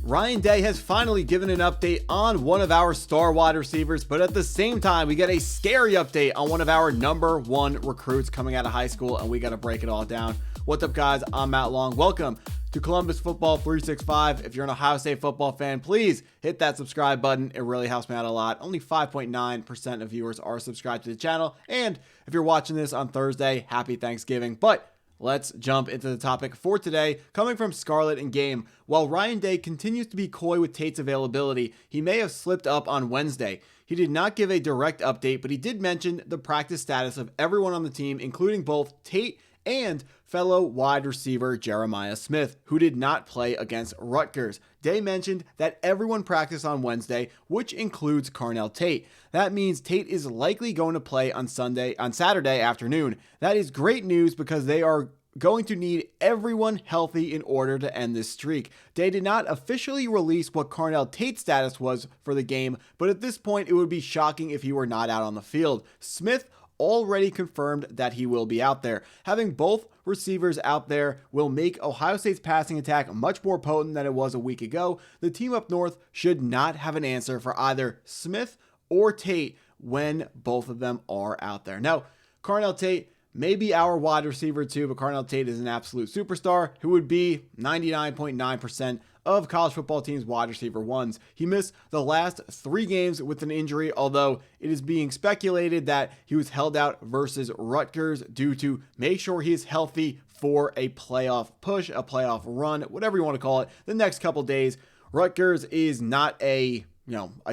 Ryan Day has finally given an update on one of our star wide receivers, but at the same time, we get a scary update on one of our number one recruits coming out of high school, and we got to break it all down. What's up, guys? I'm Matt Long. Welcome to Columbus Football 365. If you're an Ohio State football fan, please hit that subscribe button. It really helps me out a lot. Only 5.9% of viewers are subscribed to the channel. And if you're watching this on Thursday, happy Thanksgiving. But let's jump into the topic for today. Coming from Scarlet and Game, while Ryan Day continues to be coy with Tate's availability, he may have slipped up on Wednesday. He did not give a direct update, but he did mention the practice status of everyone on the team, including both Tate and fellow wide receiver Jeremiah Smith, who did not play against Rutgers. Day mentioned that everyone practiced on Wednesday, which includes Carnell Tate. That means Tate is likely going to play on Saturday afternoon. That is great news because they are going to need everyone healthy in order to end this streak. Day did not officially release what Carnell Tate's status was for the game, but at this point it would be shocking if he were not out on the field. Smith already confirmed that he will be out there. Having both receivers out there will make Ohio State's passing attack much more potent than it was a week ago. The team up north should not have an answer for either Smith or Tate when both of them are out there. Now, Carnell Tate may be our wide receiver too, but Carnell Tate is an absolute superstar who would be 99.9% of college football teams' wide receiver ones. He missed the last 3 games with an injury, although it is being speculated that he was held out versus Rutgers due to make sure he is healthy for a playoff push, a playoff run, whatever you want to call it, the next couple days. Rutgers is not a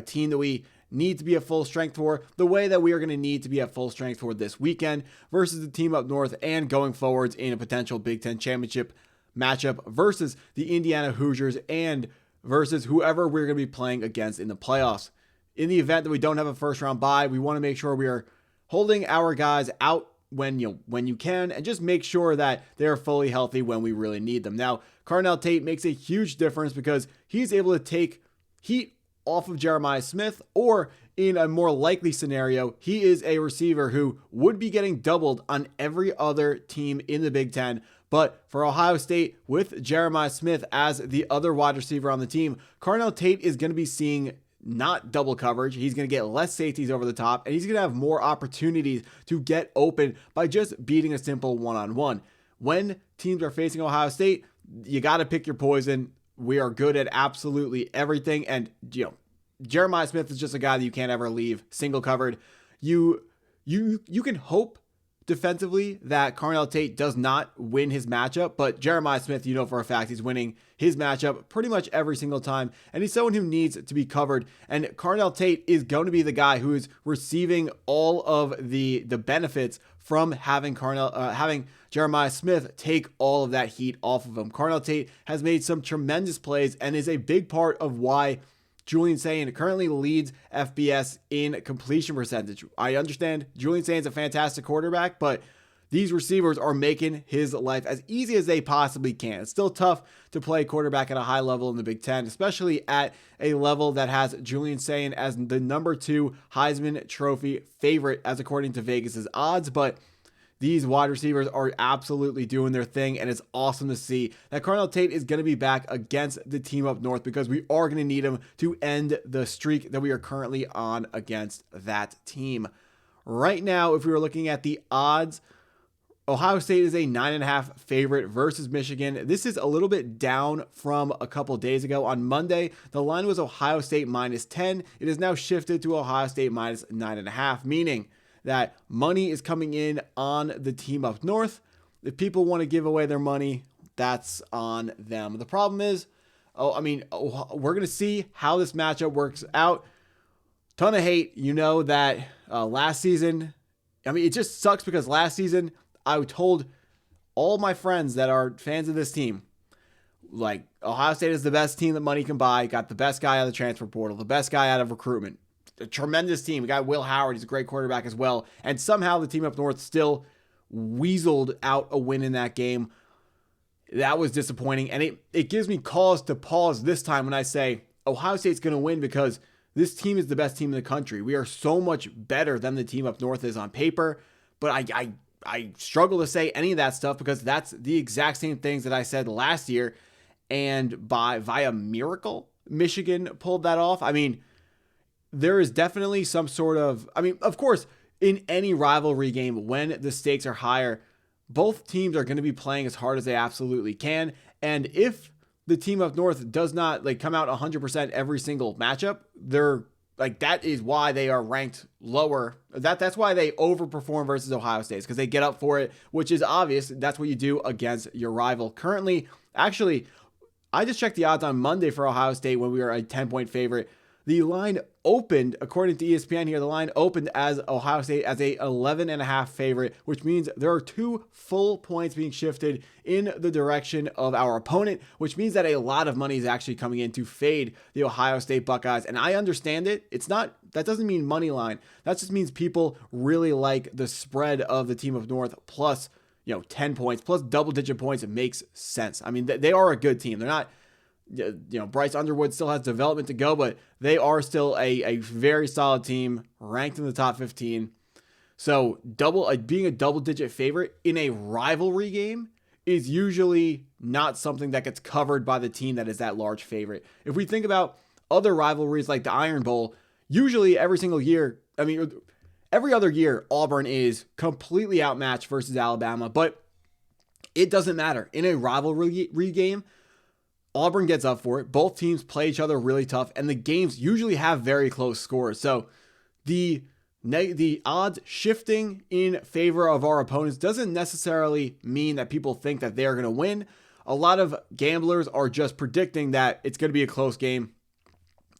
team that we need to be at full strength for the way that we are going to need to be at full strength for this weekend versus the team up north and going forwards in a potential Big Ten championship matchup versus the Indiana Hoosiers and versus whoever we're going to be playing against in the playoffs. In the event that we don't have a first round bye, we want to make sure we are holding our guys out when you can and just make sure that they're fully healthy when we really need them. Now, Carnell Tate makes a huge difference because he's able to take heat off of Jeremiah Smith, or in a more likely scenario, he is a receiver who would be getting doubled on every other team in the Big Ten. But for Ohio State, with Jeremiah Smith as the other wide receiver on the team, Carnell Tate is going to be seeing not double coverage. He's going to get less safeties over the top, and he's going to have more opportunities to get open by just beating a simple one-on-one. When teams are facing Ohio State, you got to pick your poison. We are good at absolutely everything, and Jeremiah Smith is just a guy that you can't ever leave single covered. You can hope defensively that Carnell Tate does not win his matchup, but Jeremiah Smith, for a fact, he's winning his matchup pretty much every single time, and he's someone who needs to be covered, and Carnell Tate is going to be the guy who is receiving all of the benefits from having Jeremiah Smith take all of that heat off of him. Carnell Tate has made some tremendous plays and is a big part of why Julian Sayin currently leads FBS in completion percentage. I understand Julian Sayin's a fantastic quarterback, but these receivers are making his life as easy as they possibly can. It's still tough to play quarterback at a high level in the Big Ten, especially at a level that has Julian Sayin as the number 2 Heisman Trophy favorite, as according to Vegas's odds, but these wide receivers are absolutely doing their thing, and it's awesome to see that Carnell Tate is going to be back against the team up north because we are going to need him to end the streak that we are currently on against that team. Right now, if we were looking at the odds, Ohio State is a 9.5 favorite versus Michigan. This is a little bit down from a couple days ago. On Monday, the line was Ohio State -10. It is now shifted to Ohio State -9.5, meaning that money is coming in on the team up north. If people want to give away their money, that's on them. The problem is, we're going to see how this matchup works out. Ton of hate, that last season, it just sucks because last season I told all my friends that are fans of this team, like, Ohio State is the best team that money can buy, got the best guy out of the transfer portal, the best guy out of recruitment. A tremendous team. We got Will Howard. He's a great quarterback as well. And somehow the team up north still weaseled out a win in that game. That was disappointing. And it gives me cause to pause this time when I say Ohio State's going to win because this team is the best team in the country. We are so much better than the team up north is on paper. But I struggle to say any of that stuff because that's the exact same things that I said last year. and via miracle, Michigan pulled that off. I mean, there is definitely some sort of, I mean, of course, in any rivalry game, when the stakes are higher, both teams are going to be playing as hard as they absolutely can. And if the team up north does not like come out 100% every single matchup, they're like, that is why they are ranked lower. That's why they overperform versus Ohio State, because they get up for it, which is obvious. That's what you do against your rival. Currently, actually, I just checked the odds on Monday for Ohio State when we were a 10-point favorite. The line opened, according to ESPN here, the line opened as Ohio State as a 11.5 favorite, which means there are 2 full points being shifted in the direction of our opponent, which means that a lot of money is actually coming in to fade the Ohio State Buckeyes. And I understand it. That doesn't mean money line. That just means people really like the spread of the team of North plus, 10 points plus double-digit points. It makes sense. I mean, they are a good team. They're not, Bryce Underwood still has development to go, but they are still a very solid team, ranked in the top 15. So being a double-digit favorite in a rivalry game is usually not something that gets covered by the team that is that large favorite. If we think about other rivalries like the Iron Bowl, usually every other year, Auburn is completely outmatched versus Alabama, but it doesn't matter. In a rivalry game, Auburn gets up for it. Both teams play each other really tough, and the games usually have very close scores. So the odds shifting in favor of our opponents doesn't necessarily mean that people think that they're going to win. A lot of gamblers are just predicting that it's going to be a close game,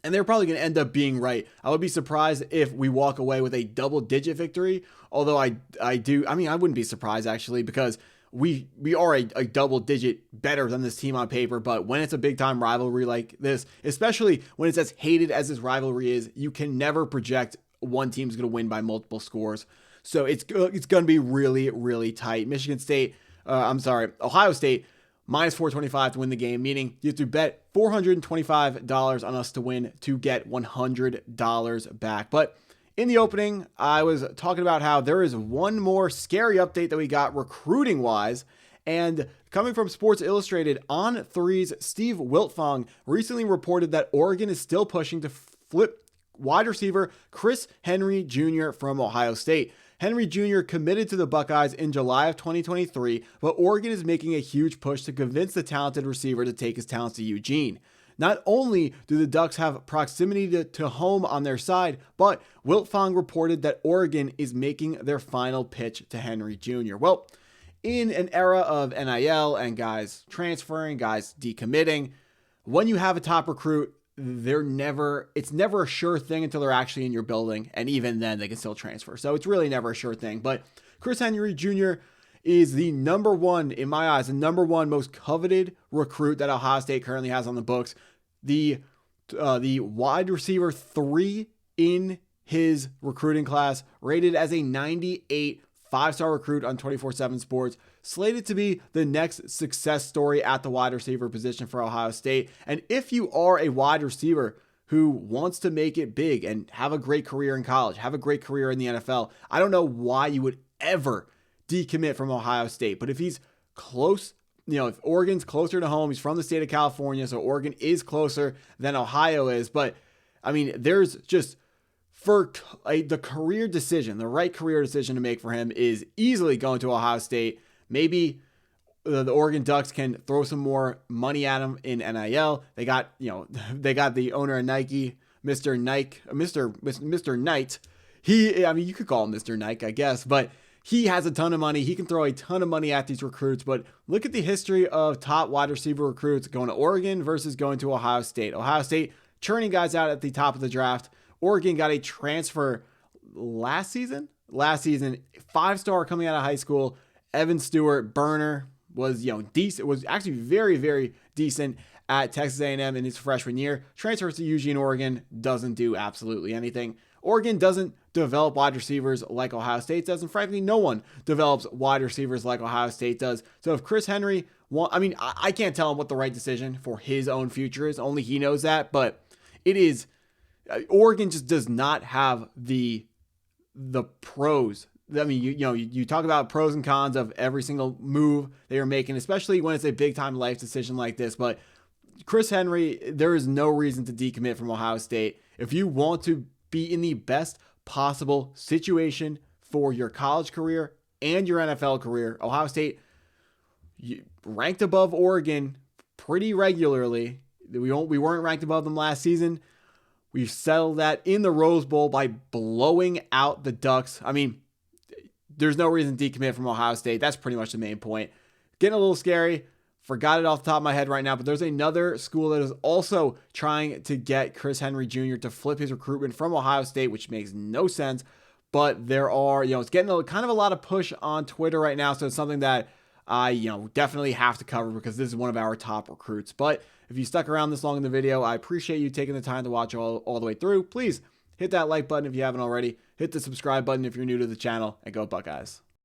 and they're probably going to end up being right. I would be surprised if we walk away with a double-digit victory, although I wouldn't be surprised actually, because we are a double digit better than this team on paper. But when it's a big time rivalry like this, especially when it's as hated as this rivalry is, you can never project one team's going to win by multiple scores. So it's going to be really, really tight. Ohio State minus 425 to win the game, meaning you have to bet $425 on us to win to get $100 back. But in the opening, I was talking about how there is one more scary update that we got recruiting-wise, and coming from Sports Illustrated, On3's Steve Wiltfong recently reported that Oregon is still pushing to flip wide receiver Chris Henry Jr. from Ohio State. Henry Jr. committed to the Buckeyes in July of 2023, but Oregon is making a huge push to convince the talented receiver to take his talents to Eugene. Not only do the Ducks have proximity to home on their side, but Wiltfong reported that Oregon is making their final pitch to Henry Jr. Well, in an era of NIL and guys transferring, guys decommitting, when you have a top recruit, it's never a sure thing until they're actually in your building, and even then they can still transfer. So it's really never a sure thing. But Chris Henry Jr. is the number one, in my eyes, the number one most coveted recruit that Ohio State currently has on the books. The wide receiver 3 in his recruiting class, rated as a 98 5-star recruit on 24/7 Sports, slated to be the next success story at the wide receiver position for Ohio State. And if you are a wide receiver who wants to make it big and have a great career in college, have a great career in the NFL, I don't know why you would ever decommit from Ohio State. But if he's close, if Oregon's closer to home, he's from the state of California, so Oregon is closer than Ohio is. But I mean, there's just, for the career decision, the right career decision to make for him is easily going to Ohio State. Maybe the Oregon Ducks can throw some more money at him in NIL. They got the owner of Nike, Mr. Knight. You could call him Mr. Nike, I guess, but he has a ton of money. He can throw a ton of money at these recruits. But look at the history of top wide receiver recruits going to Oregon versus going to Ohio State. Ohio State churning guys out at the top of the draft. Oregon got a transfer last season, 5-star coming out of high school. Evan Stewart, burner, was decent. Was actually very, very decent at Texas A&M in his freshman year. Transfers to Eugene, Oregon, doesn't do absolutely anything. Oregon doesn't develop wide receivers like Ohio State does, and frankly, no one develops wide receivers like Ohio State does. So if Chris Henry, I can't tell him what the right decision for his own future is. Only he knows that, but it is. Oregon just does not have the pros. I mean, you talk about pros and cons of every single move they are making, especially when it's a big time life decision like this. But Chris Henry, there is no reason to decommit from Ohio State. If you want to be in the best possible situation for your college career and your NFL career, Ohio State ranked above Oregon pretty regularly. We weren't ranked above them last season. We've settled that in the Rose Bowl by blowing out the Ducks. I mean, there's no reason to decommit from Ohio State. That's pretty much the main point. Getting a little scary. Forgot it off the top of my head right now, but there's another school that is also trying to get Chris Henry Jr. to flip his recruitment from Ohio State, which makes no sense. But there are, it's getting kind of a lot of push on Twitter right now. So it's something that I, definitely have to cover because this is one of our top recruits. But if you stuck around this long in the video, I appreciate you taking the time to watch all the way through. Please hit that like button if you haven't already. Hit the subscribe button if you're new to the channel, and go Buckeyes.